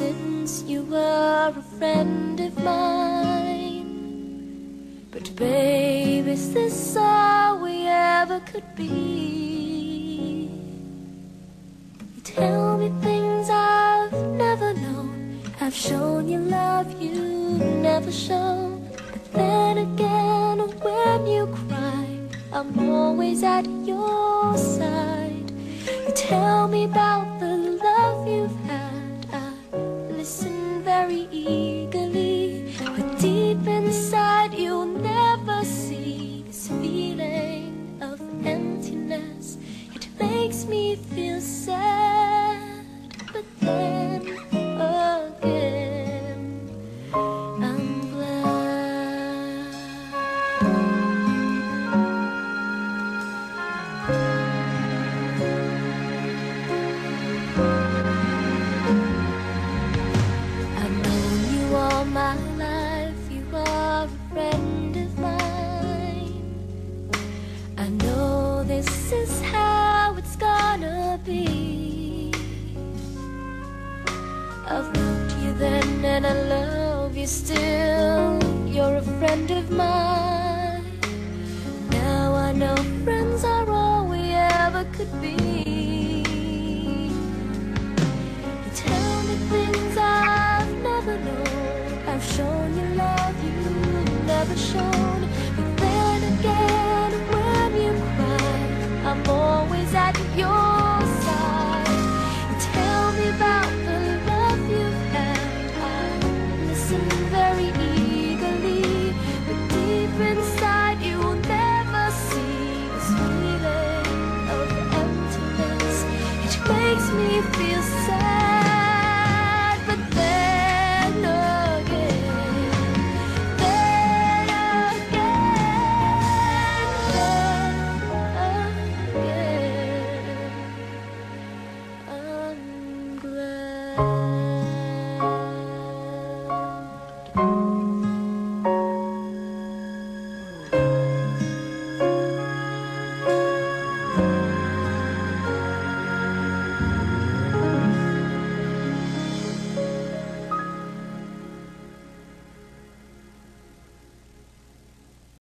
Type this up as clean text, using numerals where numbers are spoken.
since you were a friend of mine. But babe, is this all we ever could be? You tell me things I've never known. I've shown you love you've never shown. But then again, when you cry, I'm always at your side. You tell me about the love you've had. I listen very eagerly, but deep inside you'll never see this feeling of emptiness. It makes me feel sad, but then again I'm glad. I've known you all my life, you are a friend of mine. I know this is how it's gonna be. I've loved you then and I love you still. You're a friend of mine. Now I know friends are all we ever could be.